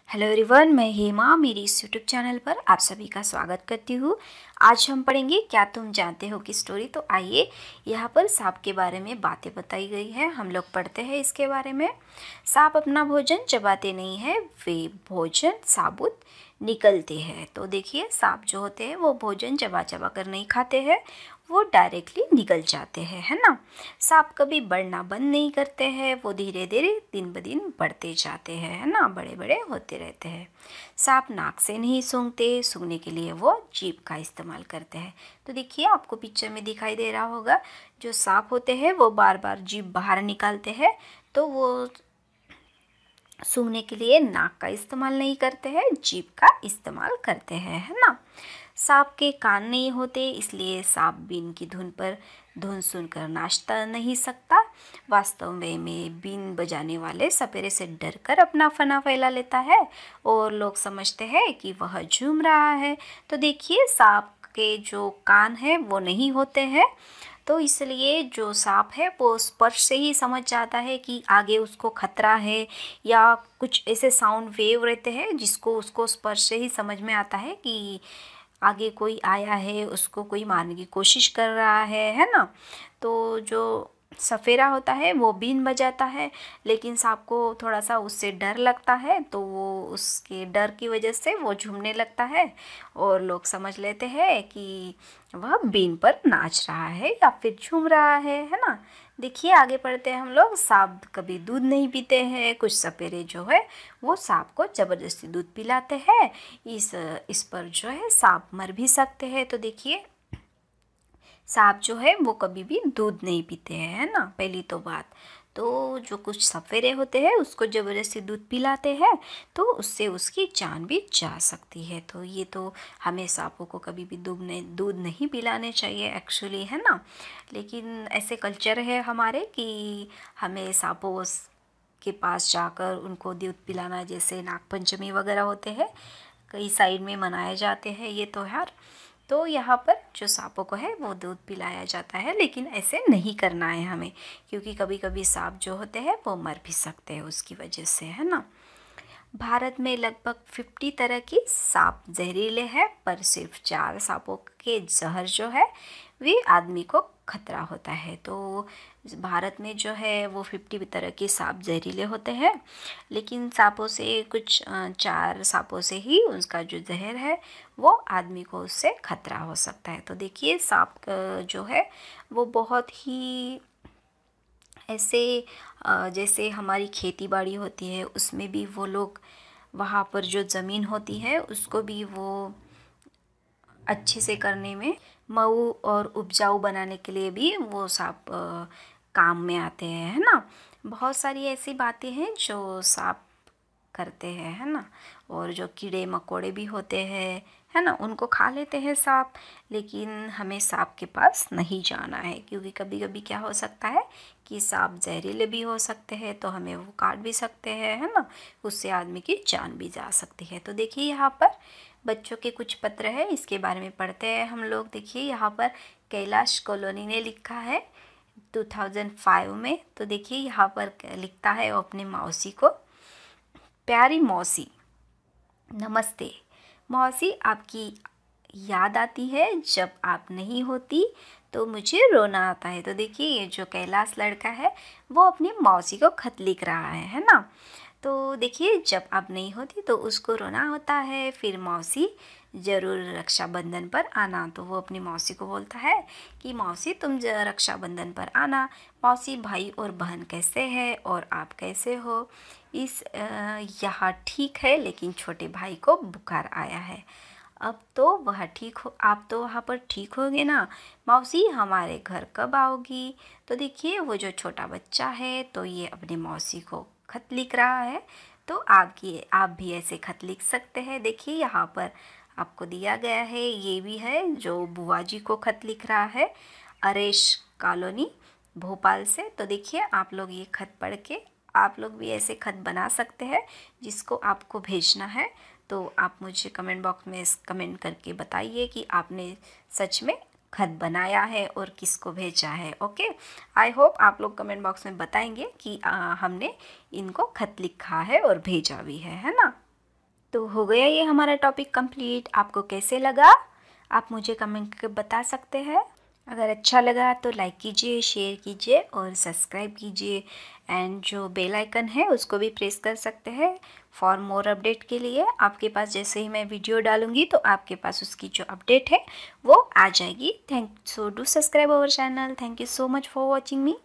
Hello everyone, मैं हेमा मेरी इस यूट्यूब चैनल पर आप सभी का स्वागत करती हूँ। आज हम पढ़ेंगे क्या तुम जानते हो की स्टोरी। तो आइए, यहाँ पर सांप के बारे में बातें बताई गई है, हम लोग पढ़ते हैं इसके बारे में। सांप अपना भोजन चबाते नहीं है, वे भोजन साबुत निकलते हैं। तो देखिए, सांप जो होते हैं वो भोजन चबा चबा कर नहीं खाते हैं, वो डायरेक्टली निकल जाते हैं, है ना। सांप कभी बढ़ना बंद नहीं करते हैं, वो धीरे धीरे दिन ब दिन बढ़ते जाते हैं, है ना, बड़े बड़े होते रहते हैं। सांप नाक से नहीं सूंघते, सूंघने के लिए वो जीभ का इस्तेमाल करते हैं। तो देखिए, आपको पिक्चर में दिखाई दे रहा होगा, जो सांप होते हैं वो बार बार जीभ बाहर निकालते हैं, तो वो सूंघने के लिए नाक का इस्तेमाल नहीं करते हैं, जीभ का इस्तेमाल करते हैं, है ना। सांप के कान नहीं होते, इसलिए सांप बीन की धुन पर धुन सुनकर नाचता नहीं सकता। वास्तव में बीन बजाने वाले सपेरे से डरकर अपना फना फैला लेता है और लोग समझते हैं कि वह झूम रहा है। तो देखिए, सांप के जो कान हैं वो नहीं होते हैं, तो इसलिए जो सांप है वो स्पर्श से ही समझ जाता है कि आगे उसको खतरा है, या कुछ ऐसे साउंड वेव रहते हैं जिसको उसको स्पर्श से ही समझ में आता है कि आगे कोई आया है, उसको कोई मारने की कोशिश कर रहा है ना। तो जो सफेरा होता है वो बीन बजाता है, लेकिन सांप को थोड़ा सा उससे डर लगता है, तो वो उसके डर की वजह से वो झूमने लगता है और लोग समझ लेते हैं कि वह बीन पर नाच रहा है या फिर झूम रहा है ना। देखिए, आगे पढ़ते हैं हम लोग। सांप कभी दूध नहीं पीते हैं, कुछ सपेरे जो है वो सांप को ज़बरदस्ती दूध पिलाते हैं। इस पर जो है सांप मर भी सकते हैं। तो देखिए, सांप जो है वो कभी भी दूध नहीं पीते हैं, है ना, पहली तो बात। तो जो कुछ सपेरे होते हैं उसको ज़बरदस्ती दूध पिलाते हैं, तो उससे उसकी जान भी जा सकती है। तो ये तो हमें सांपों को कभी भी दूध नहीं पिलाने चाहिए एक्चुअली, है ना। लेकिन ऐसे कल्चर है हमारे कि हमें सांपों के पास जाकर उनको दूध पिलाना, जैसे नागपंचमी वगैरह होते हैं, कई साइड में मनाए जाते हैं ये त्योहार। तो यहाँ पर जो सांपों को है वो दूध पिलाया जाता है, लेकिन ऐसे नहीं करना है हमें, क्योंकि कभी कभी सांप जो होते हैं वो मर भी सकते हैं उसकी वजह से, है ना। भारत में लगभग 50 तरह की सांप जहरीले हैं, पर सिर्फ 4 सांपों के जहर जो है वे आदमी को खतरा होता है। तो भारत में जो है वो 50 तरह के सांप जहरीले होते हैं, लेकिन सांपों से कुछ 4 सांपों से ही उसका जो जहर है वो आदमी को उससे खतरा हो सकता है। तो देखिए, सांप जो है वो बहुत ही ऐसे जैसे हमारी खेती बाड़ी होती है उसमें भी वो लोग वहाँ पर जो ज़मीन होती है उसको भी वो अच्छे से करने में, मऊ और उपजाऊ बनाने के लिए भी वो सांप काम में आते हैं, है ना। बहुत सारी ऐसी बातें हैं जो सांप करते हैं, है ना। और जो कीड़े मकोड़े भी होते हैं, है ना, उनको खा लेते हैं सांप। लेकिन हमें सांप के पास नहीं जाना है, क्योंकि कभी कभी क्या हो सकता है कि सांप जहरीले भी हो सकते हैं, तो हमें वो काट भी सकते हैं, है ना, उससे आदमी की जान भी जा सकती है। तो देखिए, यहाँ पर बच्चों के कुछ पत्र है, इसके बारे में पढ़ते हैं हम लोग। देखिए, यहाँ पर कैलाश कॉलोनी ने लिखा है 2005 में। तो देखिए, यहाँ पर लिखता है वो अपने मौसी को, प्यारी मौसी, नमस्ते मौसी, आपकी याद आती है, जब आप नहीं होती तो मुझे रोना आता है। तो देखिए, ये जो कैलाश लड़का है वो अपनी मौसी को खत लिख रहा है ना। तो देखिए, जब आप नहीं होती तो उसको रोना होता है, फिर मौसी ज़रूर रक्षाबंधन पर आना। तो वो अपनी मौसी को बोलता है कि मौसी तुम रक्षाबंधन पर आना। मौसी, भाई और बहन कैसे हैं और आप कैसे हो? यहाँ ठीक है, लेकिन छोटे भाई को बुखार आया है। अब तो वह ठीक हो, आप तो वहाँ पर ठीक होगे ना? मौसी, हमारे घर कब आओगी? तो देखिए, वो जो छोटा बच्चा है तो ये अपने मौसी को खत लिख रहा है। तो आप भी ऐसे खत लिख सकते हैं। देखिए, यहाँ पर आपको दिया गया है, ये भी है जो बुआ जी को खत लिख रहा है, अरेश कॉलोनी भोपाल से। तो देखिए, आप लोग ये खत पढ़ के आप लोग भी ऐसे खत बना सकते हैं जिसको आपको भेजना है। तो आप मुझे कमेंट बॉक्स में कमेंट करके बताइए कि आपने सच में खत बनाया है और किसको भेजा है। ओके, आई होप आप लोग कमेंट बॉक्स में बताएंगे कि हमने इनको खत लिखा है और भेजा भी है ना। तो हो गया ये हमारा टॉपिक कंप्लीट। आपको कैसे लगा आप मुझे कमेंट करके बता सकते हैं। अगर अच्छा लगा तो लाइक कीजिए, शेयर कीजिए और सब्सक्राइब कीजिए। एंड जो बेल आइकन है उसको भी प्रेस कर सकते हैं फॉर मोर अपडेट के लिए। आपके पास जैसे ही मैं वीडियो डालूंगी तो आपके पास उसकी जो अपडेट है वो आ जाएगी। So do subscribe our channel. Thank you so much for watching me.